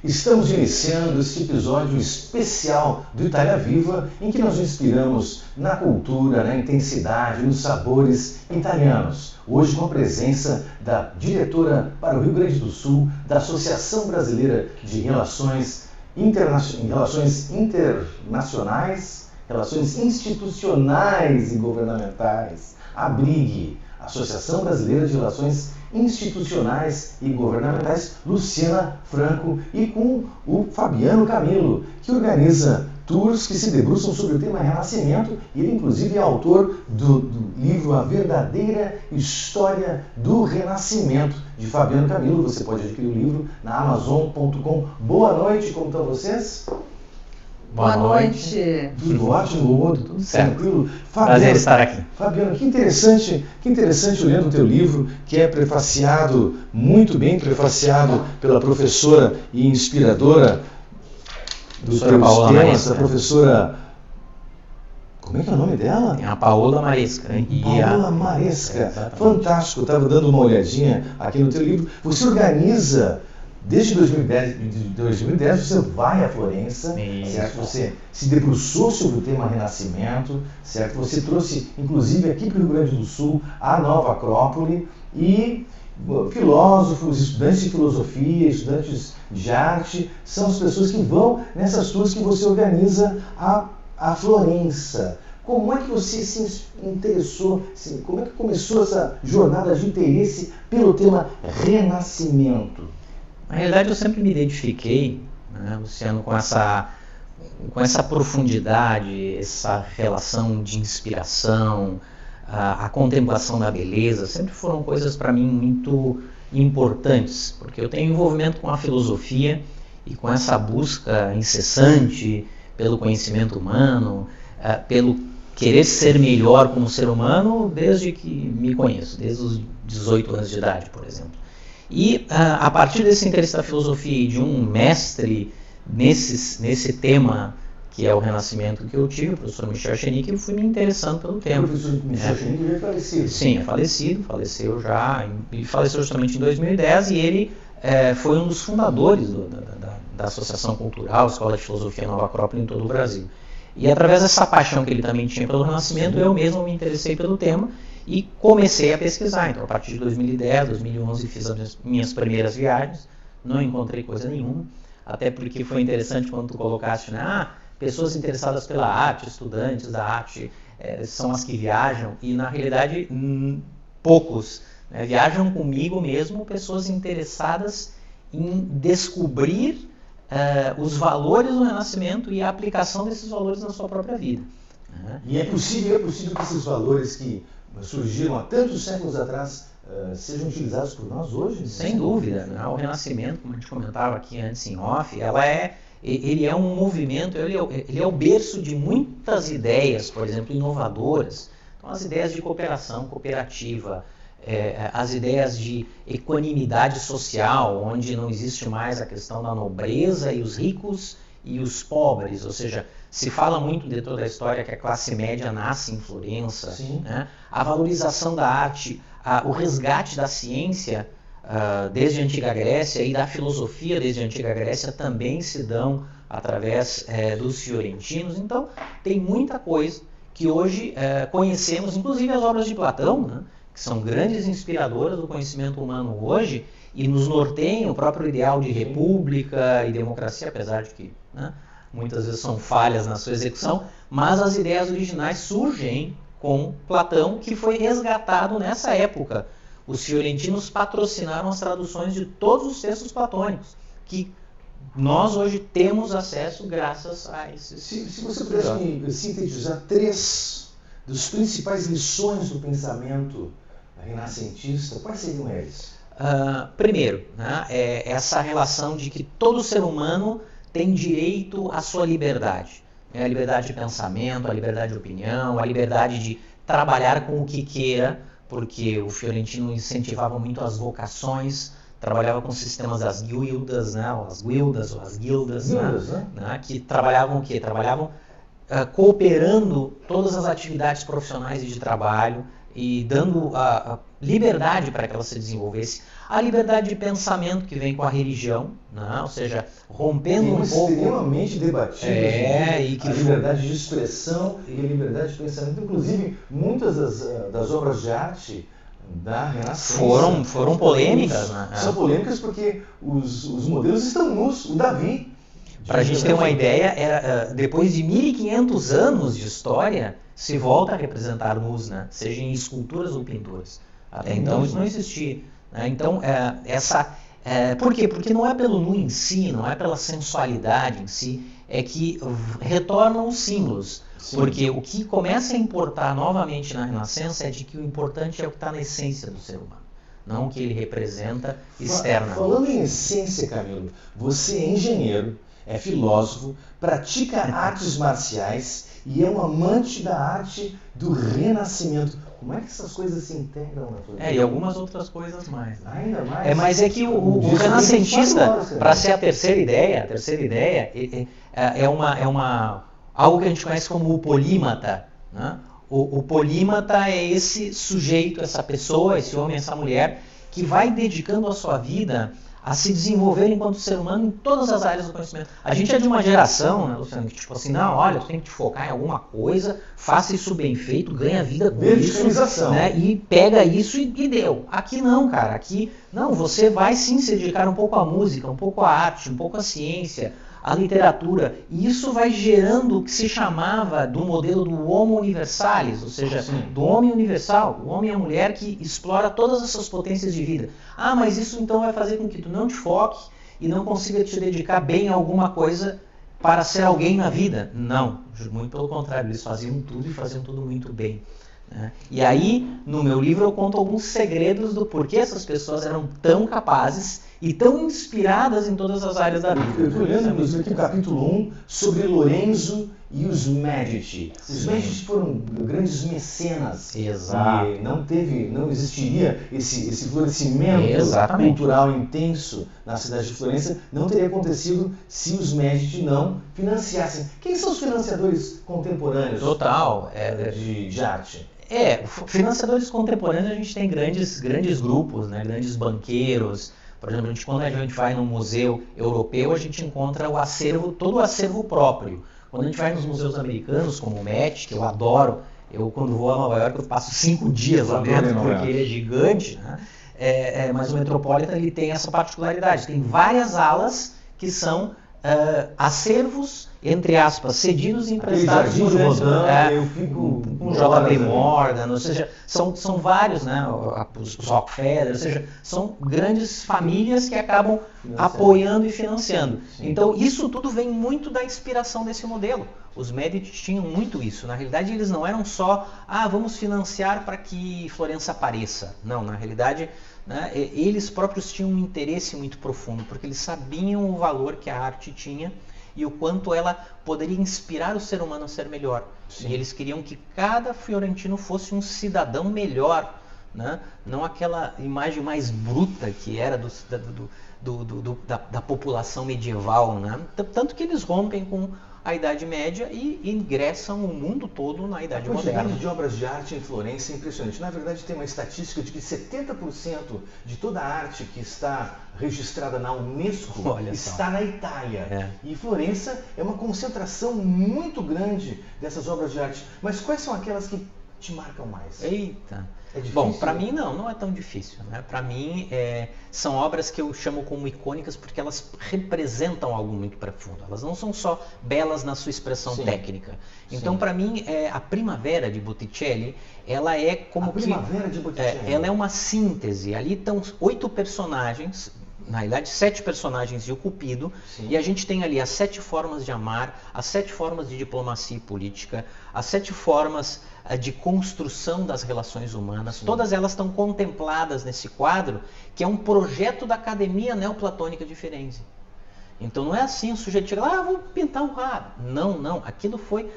Estamos iniciando este episódio especial do Itália Viva, em que nós nos inspiramos na cultura, na intensidade, nos sabores italianos. Hoje com a presença da diretora para o Rio Grande do Sul da Associação Brasileira de Relações Internacionais, Relações Institucionais e Governamentais, ABRIG, Associação Brasileira de Relações Institucionais e Governamentais, Luciana Franco, e com o Fabiano Camilo, que organiza tours que se debruçam sobre o tema Renascimento, e ele inclusive é autor do livro A Verdadeira História do Renascimento, de Fabiano Camilo. Você pode adquirir o livro na Amazon.com. Boa noite, como estão vocês? Boa noite. Tudo ótimo, tudo tranquilo. Prazer estar aqui. Fabiano, que interessante lendo o teu livro, que é prefaciado, muito bem prefaciado pela professora e inspiradora do teu temas, a professora... Como é que é o nome dela? É a Paola Maresca. Paola Maresca. Fantástico, eu estava dando uma olhadinha aqui no teu livro. Você organiza... Desde 2010 você vai a Florença, certo? Você se debruçou sobre o tema Renascimento, certo? Você trouxe, inclusive, aqui para o Rio Grande do Sul, a Nova Acrópole, e filósofos, estudantes de filosofia, estudantes de arte, são as pessoas que vão nessas tours que você organiza a Florença. Como é que você se interessou, como é que começou essa jornada de interesse pelo tema Renascimento? Na realidade, eu sempre me identifiquei, Luciano, com essa profundidade, essa relação de inspiração, a contemplação da beleza, sempre foram coisas para mim muito importantes, porque eu tenho envolvimento com a filosofia e com essa busca incessante pelo conhecimento humano, pelo querer ser melhor como ser humano desde que me conheço, desde os 18 anos de idade, por exemplo. E a partir desse interesse da filosofia e de um mestre nesse tema, que é o Renascimento, que eu tive, o professor Michel Chenique, eu fui me interessando pelo tema. O professor Michel Chenique já é falecido. Sim, é falecido, faleceu já, e faleceu justamente em 2010, e ele foi um dos fundadores da Associação Cultural, Escola de Filosofia Nova Acrópole em todo o Brasil. E através dessa paixão que ele também tinha pelo Renascimento, eu mesmo me interessei pelo tema, e comecei a pesquisar. Então, a partir de 2010, 2011, fiz as minhas primeiras viagens, não encontrei coisa nenhuma, até porque foi interessante quando tu colocaste, pessoas interessadas pela arte, estudantes da arte, são as que viajam, e na realidade, poucos, viajam comigo mesmo, pessoas interessadas em descobrir os valores do Renascimento e a aplicação desses valores na sua própria vida. E é possível que esses valores que surgiram há tantos séculos atrás sejam utilizados por nós hoje? Sem dúvida. O Renascimento, como a gente comentava aqui antes em off, ele é um movimento, ele é o berço de muitas ideias, por exemplo, inovadoras. Então, as ideias de cooperação cooperativa, as ideias de equanimidade social, onde não existe mais a questão da nobreza e os ricos e os pobres, ou seja, se fala muito dentro da história que a classe média nasce em Florença, a valorização da arte, o resgate da ciência desde a Antiga Grécia e da filosofia desde a Antiga Grécia também se dão através dos fiorentinos. Então, tem muita coisa que hoje conhecemos, inclusive as obras de Platão, que são grandes inspiradoras do conhecimento humano hoje e nos norteiam o próprio ideal de república e democracia, apesar de que muitas vezes são falhas na sua execução, mas as ideias originais surgem com Platão, que foi resgatado nessa época. Os fiorentinos patrocinaram as traduções de todos os textos platônicos, que nós hoje temos acesso graças a esses... Se você pudesse me sintetizar 3 das principais lições do pensamento renascentista, quais seriam eles? Primeiro, é essa relação de que todo ser humano tem direito à sua liberdade. A liberdade de pensamento, a liberdade de opinião, a liberdade de trabalhar com o que queira, porque o fiorentino incentivava muito as vocações, trabalhava com sistemas das guildas, as guildas ou as guildas, que trabalhavam o quê? Trabalhavam cooperando todas as atividades profissionais e de trabalho e dando a liberdade para que ela se desenvolvesse. A liberdade de pensamento que vem com a religião, né? Ou seja, rompendo um pouco... extremamente debatido, e que a liberdade de expressão e a liberdade de pensamento. Inclusive, muitas das obras de arte da Renascença foram polêmicas, né? São polêmicas porque os modelos estão nus. O Davi... Para a gente ter uma ideia, depois de 1500 anos de história, se volta a representar nus, né? Seja em esculturas ou pinturas. Até então isso não existia. Né? Então, por quê? Porque não é pelo nu em si, não é pela sensualidade em si, é que retornam os símbolos. Sim. Porque o que começa a importar novamente na Renascença é de que o importante é o que está na essência do ser humano, não o que ele representa externamente. Falando em essência, Camilo, você é engenheiro, é filósofo, pratica artes marciais e é um amante da arte do Renascimento. Como é que essas coisas se integram na sua vida? E algumas outras coisas mais. Ainda mais? Mas é que o renascentista, para ser a terceira ideia algo que a gente conhece como o polímata. Né? O polímata é esse sujeito, essa pessoa, esse homem, essa mulher, que vai dedicando a sua vida a se desenvolver enquanto ser humano em todas as áreas do conhecimento. A gente é de uma geração, né, Luciano, que tipo assim, não, olha, tu tem que te focar em alguma coisa, faça isso bem feito, ganha vida com isso, né, e pega isso e deu. Aqui não, cara, aqui não, você vai sim se dedicar um pouco à música, um pouco à arte, um pouco à ciência, à literatura, e isso vai gerando o que se chamava do modelo do homo universalis, ou seja, do homem universal, o homem e a mulher que explora todas as suas potências de vida. Ah, mas isso então vai fazer com que tu não te foque e não consiga te dedicar bem a alguma coisa para ser alguém na vida? Não, muito pelo contrário, eles faziam tudo e faziam tudo muito bem. Né? E aí, no meu livro, eu conto alguns segredos do porquê essas pessoas eram tão capazes e tão inspiradas em todas as áreas da vida. Eu estou lendo, inclusive, aqui o capítulo 1 sobre Lorenzo e os Medici. Os Medici foram grandes mecenas. Exato. E não existiria esse florescimento cultural intenso na cidade de Florença, não teria acontecido se os Medici não financiassem. Quem são os financiadores contemporâneos de arte? Financiadores contemporâneos, a gente tem grandes grupos, né, grandes banqueiros. Por exemplo, quando a gente vai num museu europeu, a gente encontra todo o acervo próprio. Quando a gente vai nos museus americanos, como o Met, que eu adoro, quando vou a Nova York, eu passo 5 dias lá dentro, porque ele é gigante, né? Mas o Metropolitan ele tem essa particularidade, tem várias alas que são acervos, entre aspas, cedidos e emprestados por outros. Eu fico com J.B. Morgan, ou seja, são vários, né, os Rockefeller, ou seja, são grandes famílias que acabam apoiando e financiando. Sim. Então, isso tudo vem muito da inspiração desse modelo. Os Medici tinham muito isso. Na realidade, eles não eram só, vamos financiar para que Florença apareça. Não, na realidade, né, eles próprios tinham um interesse muito profundo, porque eles sabiam o valor que a arte tinha e o quanto ela poderia inspirar o ser humano a ser melhor. Sim. E eles queriam que cada fiorentino fosse um cidadão melhor, né? Não aquela imagem mais bruta que era da população medieval. Né? Tanto que eles rompem com a Idade Média e ingressam o mundo todo na Idade Moderna. A quantidade de obras de arte em Florença é impressionante. Na verdade, tem uma estatística de que 70% de toda a arte que está registrada na Unesco está na Itália. E Florença é uma concentração muito grande dessas obras de arte. Mas quais são aquelas que te marcam mais? Eita! É difícil? Bom, para mim não é tão difícil. Né? Para mim, são obras que eu chamo como icônicas porque elas representam algo muito profundo. Elas não são só belas na sua expressão técnica. Então, para mim, a Primavera de Botticelli, ela é como Primavera de Botticelli. Ela é uma síntese. Ali estão 8 personagens, na realidade 7 personagens e o Cupido, e a gente tem ali as 7 formas de amar, as 7 formas de diplomacia política, as 7 formas de construção das relações humanas. Sim. Todas elas estão contempladas nesse quadro, que é um projeto da Academia Neoplatônica de Firenze. Então não é assim, o sujeito chega lá, vou pintar um quadro. Não, aquilo foi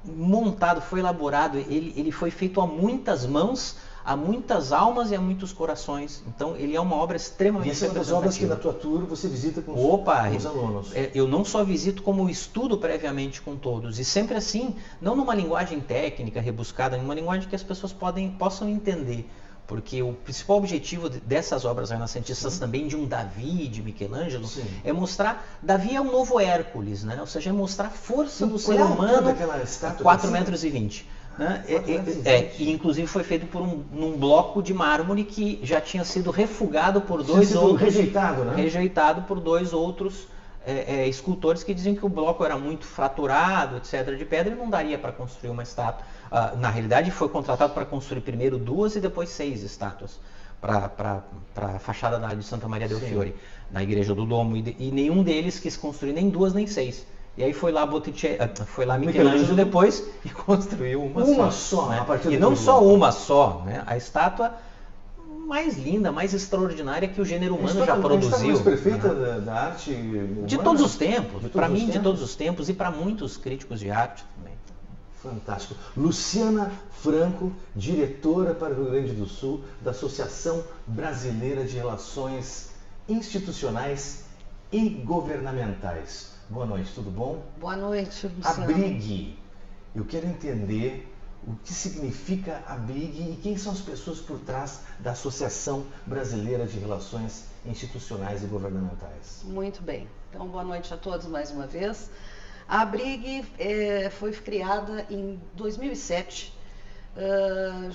montado, foi elaborado, ele foi feito a muitas mãos, há muitas almas e há muitos corações. Então, ele é uma obra extremamente representativa. E essa é uma das obras que na tua tour você visita com os alunos. Eu não só visito, como estudo previamente com todos. E sempre assim, não numa linguagem técnica, rebuscada, numa linguagem que as pessoas possam entender. Porque o principal objetivo dessas obras renascentistas, também de um Davi, de Michelangelo, é mostrar... Davi é um novo Hércules, né? Ou seja, é mostrar a força do ser humano a 4,20 metros. Né? E inclusive foi feito num bloco de mármore que já tinha sido refugado por rejeitado por dois outros escultores que diziam que o bloco era muito fraturado, etc., de pedra, e não daria para construir uma estátua. Na realidade, foi contratado para construir primeiro 2 e depois 6 estátuas para a fachada de Santa Maria del Fiore, na Igreja do Duomo, e nenhum deles quis construir nem 2 nem 6. E aí foi lá Michelangelo depois e construiu uma só, né? E não só uma só, né? A estátua mais linda, mais extraordinária que o gênero humano já produziu. A estátua mais perfeita da arte humana? De todos os tempos, para mim, de todos os tempos, e para muitos críticos de arte também. Fantástico. Luciana Franco, diretora para o Rio Grande do Sul da Associação Brasileira de Relações Institucionais e Governamentais. Boa noite, tudo bom? Boa noite, Luciana. ABRIG. Eu quero entender o que significa ABRIG e quem são as pessoas por trás da Associação Brasileira de Relações Institucionais e Governamentais. Muito bem. Então, boa noite a todos mais uma vez. A ABRIG foi criada em 2007,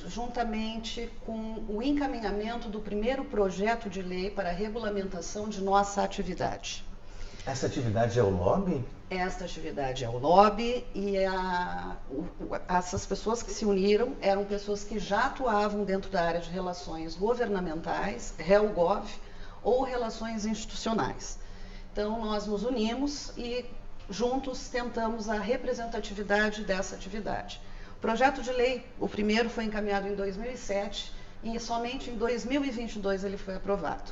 juntamente com o encaminhamento do primeiro projeto de lei para a regulamentação de nossa atividade. Essa atividade é o lobby? Esta atividade é o lobby e essas pessoas que se uniram eram pessoas que já atuavam dentro da área de relações governamentais, RelGov, ou relações institucionais. Então, nós nos unimos e juntos tentamos a representatividade dessa atividade. O projeto de lei, o primeiro foi encaminhado em 2007 e somente em 2022 ele foi aprovado.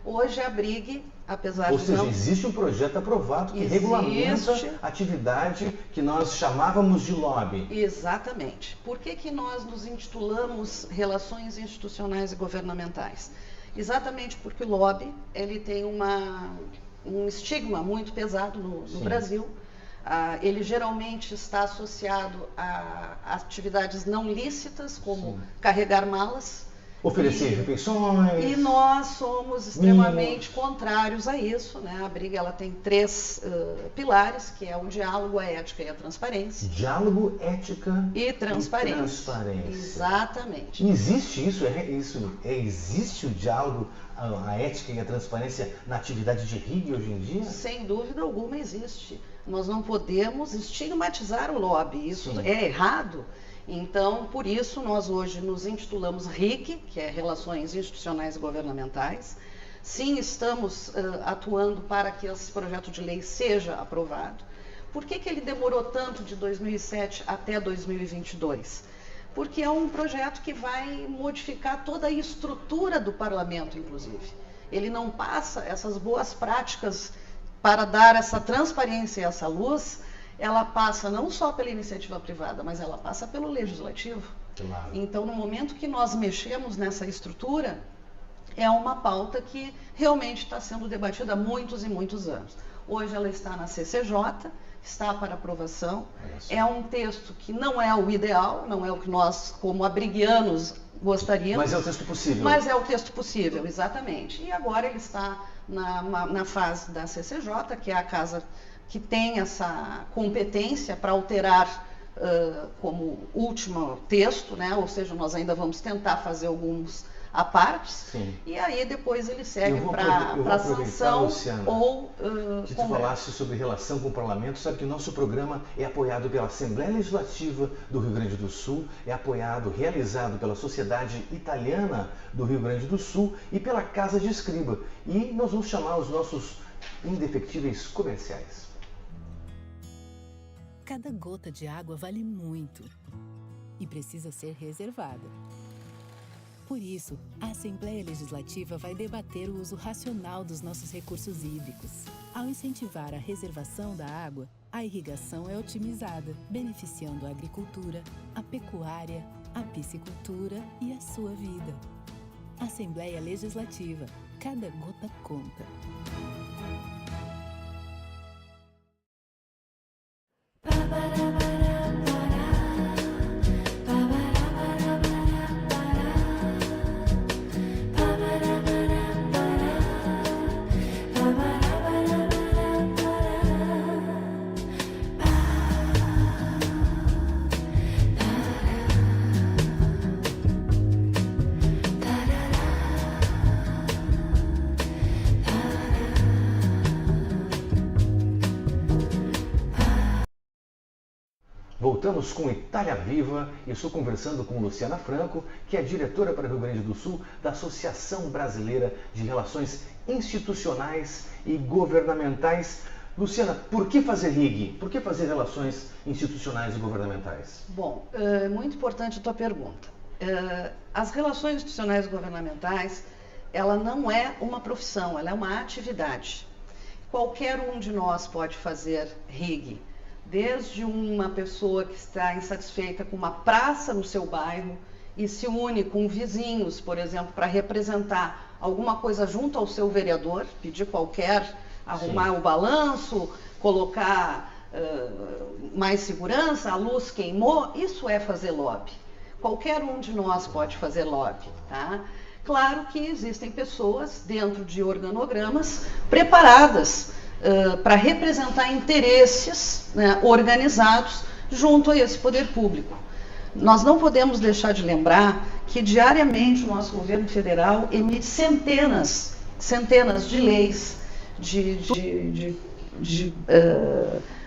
Hoje a ABRIG, apesar de Ou seja, existe um projeto aprovado que regulamenta a atividade que nós chamávamos de lobby. Exatamente. Por que nós nos intitulamos Relações Institucionais e Governamentais? Exatamente porque o lobby ele tem um estigma muito pesado no Brasil. Ele geralmente está associado a atividades não lícitas, como carregar malas, oferecer refeições. E nós somos extremamente contrários a isso, né? A ABRIG ela tem 3 pilares, que é o diálogo, a ética e a transparência. Diálogo, ética e transparência. Exatamente. Existe isso? Existe o diálogo, a ética e a transparência na atividade de RIG hoje em dia? Sem dúvida alguma existe. Nós não podemos estigmatizar o lobby, isso é errado. Então, por isso, nós hoje nos intitulamos RIG, que é Relações Institucionais e Governamentais. Sim, estamos atuando para que esse projeto de lei seja aprovado. Por que ele demorou tanto de 2007 até 2022? Porque é um projeto que vai modificar toda a estrutura do parlamento, inclusive. Ele não passa essas boas práticas para dar essa transparência e essa luz. Ela passa não só pela iniciativa privada, mas ela passa pelo legislativo. Claro. Então, no momento que nós mexemos nessa estrutura, é uma pauta que realmente está sendo debatida há muitos e muitos anos. Hoje ela está na CCJ, está para aprovação. É um texto que não é o ideal, não é o que nós, como abrigianos, gostaríamos. Mas é o texto possível. Mas é o texto possível, exatamente. E agora ele está na fase da CCJ, que é a casa que tem essa competência para alterar como último texto, né? Ou seja, nós ainda vamos tentar fazer alguns à parte. Sim. E aí depois ele segue para sanção, Luciana, ou que tu falasse sobre relação com o parlamento. Sabe que o nosso programa é apoiado pela Assembleia Legislativa do Rio Grande do Sul, é realizado pela Sociedade Italiana do Rio Grande do Sul e pela Casa de Escriba. E nós vamos chamar os nossos indefectíveis comerciais. Cada gota de água vale muito e precisa ser reservada. Por isso, a Assembleia Legislativa vai debater o uso racional dos nossos recursos hídricos. Ao incentivar a reservação da água, a irrigação é otimizada, beneficiando a agricultura, a pecuária a piscicultura e a sua vida. Assembleia Legislativa. Cada gota conta. Voltamos com Itália Viva e estou conversando com Luciana Franco, que é diretora para o Rio Grande do Sul da Associação Brasileira de Relações Institucionais e Governamentais. Luciana, por que fazer RIG? Por que fazer relações institucionais e governamentais? Bom, é muito importante a tua pergunta. As relações institucionais e governamentais, ela não é uma profissão, ela é uma atividade. Qualquer um de nós pode fazer RIG. Desde uma pessoa que está insatisfeita com uma praça no seu bairro e se une com vizinhos, por exemplo, para representar alguma coisa junto ao seu vereador, pedir arrumar o balanço, colocar mais segurança, a luz queimou, isso é fazer lobby. Qualquer um de nós pode fazer lobby, tá? Claro que existem pessoas dentro de organogramas preparadas para representar interesses, né, organizados junto a esse poder público. Nós não podemos deixar de lembrar que diariamente o nosso governo federal emite centenas de leis, de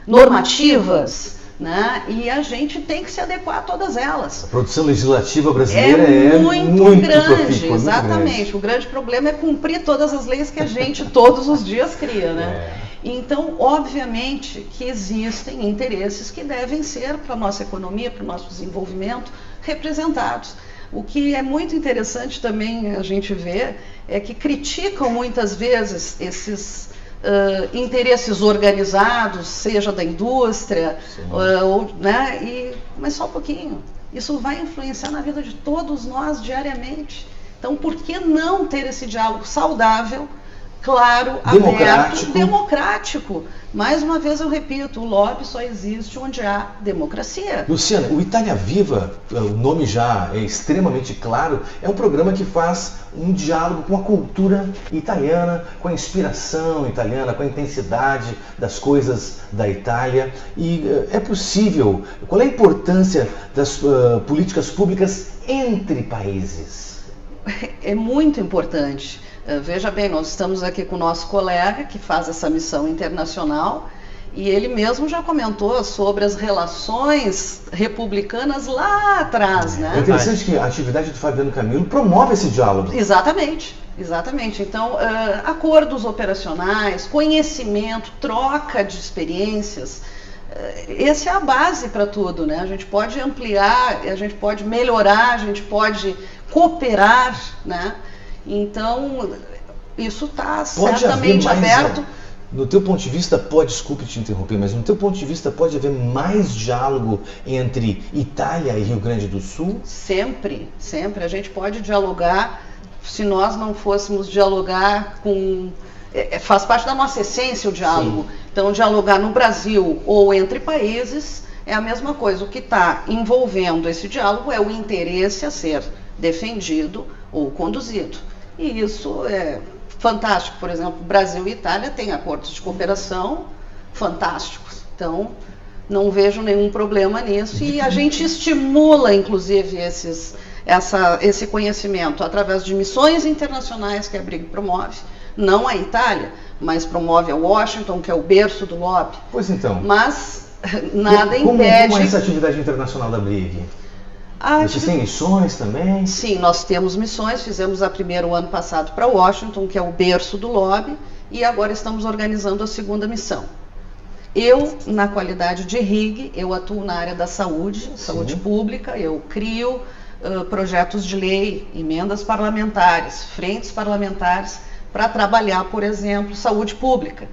normativas, né, e a gente tem que se adequar a todas elas. A produção legislativa brasileira é muito grande, profícua, exatamente. Muito grande. O grande problema é cumprir todas as leis que a gente todos os dias cria, né? Então, obviamente que existem interesses que devem ser, para a nossa economia, para o nosso desenvolvimento, representados. O que é muito interessante também a gente ver é que criticam muitas vezes esses interesses organizados, seja da indústria, mas só um pouquinho. Isso vai influenciar na vida de todos nós diariamente. Então, por que não ter esse diálogo saudável, claro, aberto, democrático? Mais uma vez eu repito, o lobby só existe onde há democracia. Luciana, o Itália Viva, o nome já é extremamente claro, é um programa que faz um diálogo com a cultura italiana, com a inspiração italiana, com a intensidade das coisas da Itália. E é possível, qual é a importância das políticas públicas entre países? É muito importante. Veja bem, nós estamos aqui com o nosso colega que faz essa missão internacional e ele mesmo já comentou sobre as relações republicanas lá atrás, né? É interessante que a atividade do Fabiano Camilo promove esse diálogo. Exatamente, exatamente. Então, acordos operacionais, conhecimento, troca de experiências, essa é a base para tudo, né? A gente pode ampliar, a gente pode melhorar, a gente pode cooperar, né? Então, isso está certamente aberto. No teu ponto de vista, desculpe te interromper, mas no teu ponto de vista pode haver mais diálogo entre Itália e Rio Grande do Sul? Sempre, sempre. A gente pode dialogar, se nós não fôssemos dialogar com... faz parte da nossa essência o diálogo. Sim. Então, dialogar no Brasil ou entre países é a mesma coisa. O que está envolvendo esse diálogo é o interesse a ser defendido ou conduzido. E isso é fantástico. Por exemplo, Brasil e Itália têm acordos de cooperação fantásticos. Então, não vejo nenhum problema nisso. E a gente estimula, inclusive, esse conhecimento através de missões internacionais que a BRIG promove. Não a Itália, mas promove a Washington, que é o berço do lobby. Pois então. Mas nada impede... Como é essa atividade internacional da BRIG? Vocês têm missões também? Sim, nós temos missões. Fizemos a primeira o ano passado para Washington, que é o berço do lobby, e agora estamos organizando a segunda missão. Eu, na qualidade de RIG, eu atuo na área da saúde pública, eu crio projetos de lei, emendas parlamentares, frentes parlamentares, para trabalhar, por exemplo, saúde pública.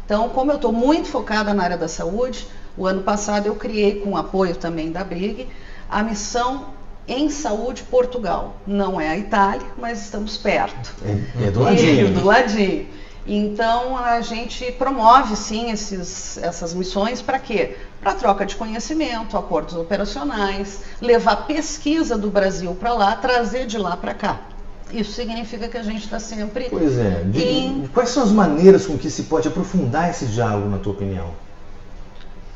Então, como eu estou muito focada na área da saúde, o ano passado eu criei, com apoio também da BRIG, a missão em saúde, Portugal. Não é a Itália, mas estamos perto. É do ladinho. Do ladinho. Então, a gente promove, sim, essas missões para quê? Para troca de conhecimento, acordos operacionais, levar pesquisa do Brasil para lá, trazer de lá para cá. Isso significa que a gente está sempre... Pois é. Quais são as maneiras com que se pode aprofundar esse diálogo, na tua opinião?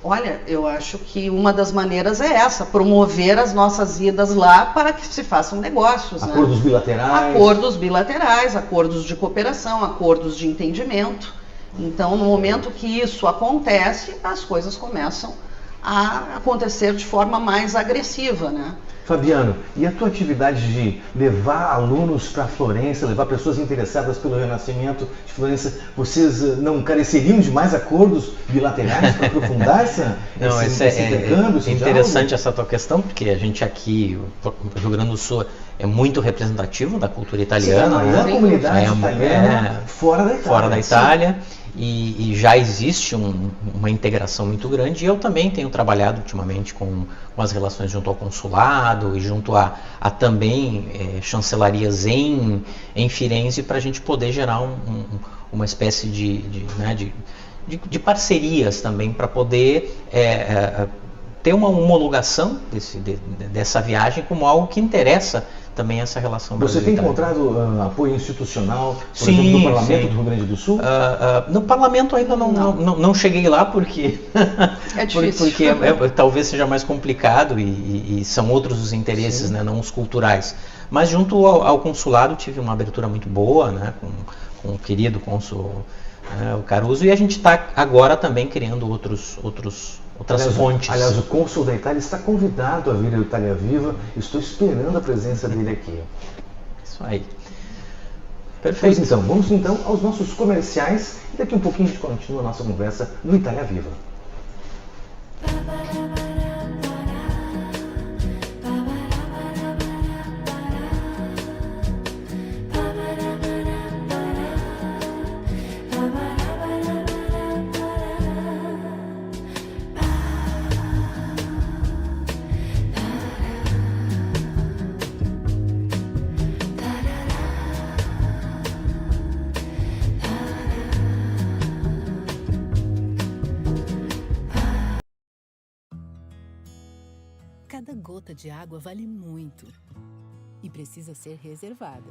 Olha, eu acho que uma das maneiras é essa, promover as nossas idas lá para que se façam negócios. Acordos bilaterais. Acordos bilaterais, acordos de cooperação, acordos de entendimento. Então, no momento que isso acontece, as coisas começam a acontecer de forma mais agressiva, né? Fabiano, e a tua atividade de levar alunos para Florença, levar pessoas interessadas pelo Renascimento de Florença, vocês não careceriam de mais acordos bilaterais para aprofundar esse intercâmbio? É interessante essa tua questão, porque a gente aqui, o Rio Grande do Sul, é muito representativo da cultura italiana. Sim, é a maior comunidade italiana fora da Itália. E já existe uma integração muito grande, e eu também tenho trabalhado ultimamente com as relações junto ao consulado e junto a também chancelarias em Firenze, para a gente poder gerar uma espécie de parcerias também, para poder ter uma homologação dessa viagem como algo que interessa também essa relação brasileira. Você tem encontrado apoio institucional, por exemplo, do Parlamento do Rio Grande do Sul? No Parlamento ainda não cheguei lá, porque, é difícil. porque talvez seja mais complicado e são outros os interesses, né, não os culturais. Mas junto ao consulado tive uma abertura muito boa, né, com o querido cônsul o Caruso, e a gente está agora também criando outras fontes. Aliás, o cônsul da Itália está convidado a vir ao Itália Viva. Estou esperando a presença dele aqui. Isso aí. Perfeito. Pois então, vamos então aos nossos comerciais e daqui um pouquinho a gente continua a nossa conversa no Itália Viva. Cada gota de água vale muito e precisa ser reservada.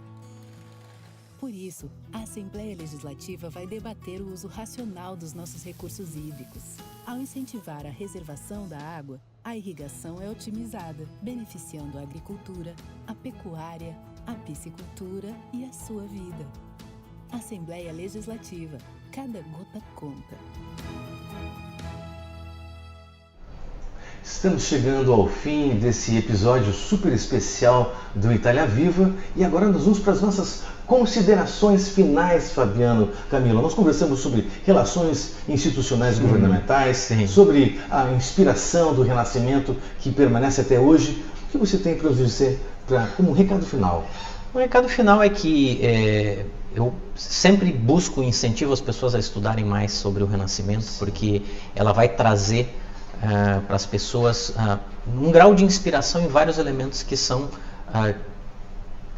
Por isso, a Assembleia Legislativa vai debater o uso racional dos nossos recursos hídricos. Ao incentivar a reservação da água, a irrigação é otimizada, beneficiando a agricultura, a pecuária, a piscicultura e a sua vida. Assembleia Legislativa. Cada gota conta. Estamos chegando ao fim desse episódio super especial do Itália Viva e agora nós vamos para as nossas considerações finais, Fabiano, Camila. Nós conversamos sobre relações institucionais e governamentais, sobre a inspiração do Renascimento que permanece até hoje. O que você tem para nos dizer como um recado final? O recado final é que eu sempre busco e incentivo as pessoas a estudarem mais sobre o Renascimento, porque ela vai trazer para as pessoas um grau de inspiração em vários elementos que são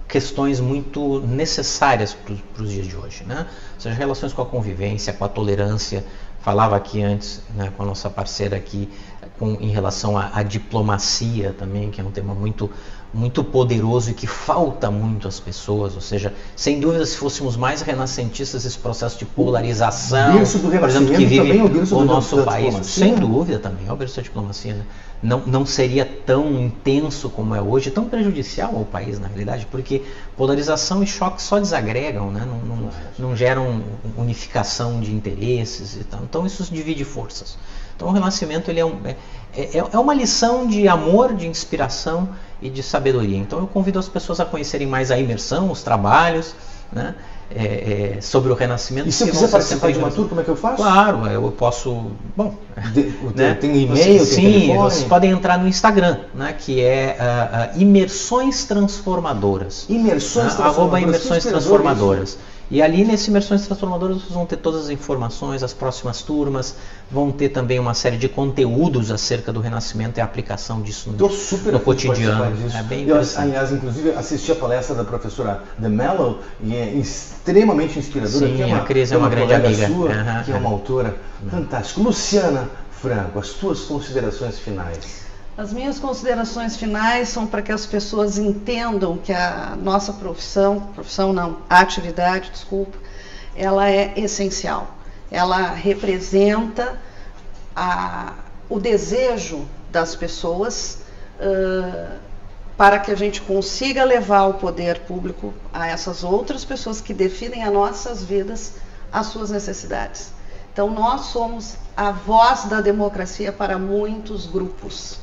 questões muito necessárias para os dias de hoje, né? Ou seja, relações com a convivência, com a tolerância. Falava aqui antes, né, com a nossa parceira aqui, em relação à diplomacia também, que é um tema muito poderoso e que falta muito às pessoas. Ou seja, sem dúvida, se fôssemos mais renascentistas, esse processo de polarização, por exemplo, que vive o nosso país, sem dúvida também é o berço da diplomacia, né? Não seria tão intenso como é hoje, tão prejudicial ao país, na realidade, porque polarização e choque só desagregam, né? Não geram unificação de interesses e tal. Então isso divide forças. Então o Renascimento ele é uma lição de amor, de inspiração e de sabedoria. Então eu convido as pessoas a conhecerem mais a imersão, os trabalhos, né? Sobre o Renascimento. E se eu quiser participar de uma tour, como é que eu faço? Claro, eu posso... Bom, né? Tem e-mail, sim, tem telefone? Vocês podem entrar no Instagram, né? Que é Imersões Transformadoras. Imersões Transformadoras. @Imersões Transformadoras. E ali nesse Imersões Transformadoras vocês vão ter todas as informações, as próximas turmas, vão ter também uma série de conteúdos acerca do Renascimento e a aplicação disso no cotidiano. É bem interessante. Aliás, inclusive, assisti a palestra da professora DeMello e é extremamente inspiradora. Sim, a Cris é uma grande amiga. Sua, que é uma autora fantástica. Luciana Franco, as suas considerações finais. As minhas considerações finais são para que as pessoas entendam que a nossa a atividade, ela é essencial. Ela representa o desejo das pessoas para que a gente consiga levar o poder público a essas outras pessoas que definem as nossas vidas, as suas necessidades. Então, nós somos a voz da democracia para muitos grupos.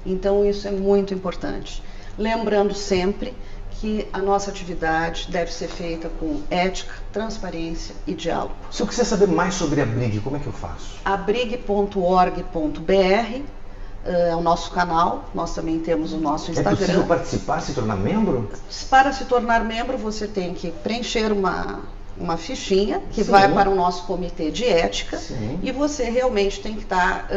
Então, isso é muito importante. Lembrando sempre que a nossa atividade deve ser feita com ética, transparência e diálogo. Se eu quiser saber mais sobre a Brig, como é que eu faço? abrig.org.br é o nosso canal, nós também temos o nosso Instagram. É possível participar, se tornar membro? Para se tornar membro, você tem que preencher uma fichinha que vai para o nosso comitê de ética. Sim. E você realmente tem que estar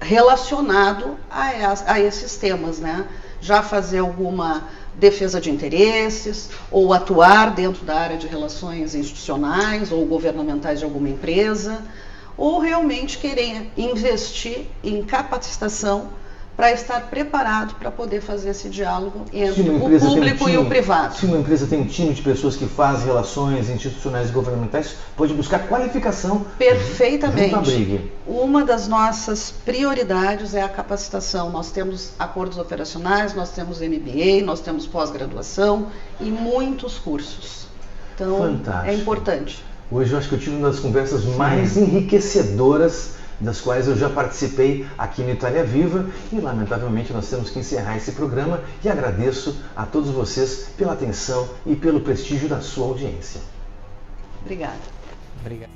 relacionado a esses temas, né? Já fazer alguma defesa de interesses ou atuar dentro da área de relações institucionais ou governamentais de alguma empresa, ou realmente querer investir em capacitação para estar preparado para poder fazer esse diálogo entre o público e o privado. Se uma empresa tem um time de pessoas que faz relações institucionais e governamentais, pode buscar qualificação. Perfeitamente. Junto à Brig. Uma das nossas prioridades é a capacitação. Nós temos acordos operacionais, nós temos MBA, nós temos pós-graduação e muitos cursos. Então, fantástico. É importante. Hoje eu acho que eu tive uma das conversas mais enriquecedoras das quais eu já participei aqui no Itália Viva, e lamentavelmente nós temos que encerrar esse programa, e agradeço a todos vocês pela atenção e pelo prestígio da sua audiência. Obrigada. Obrigado.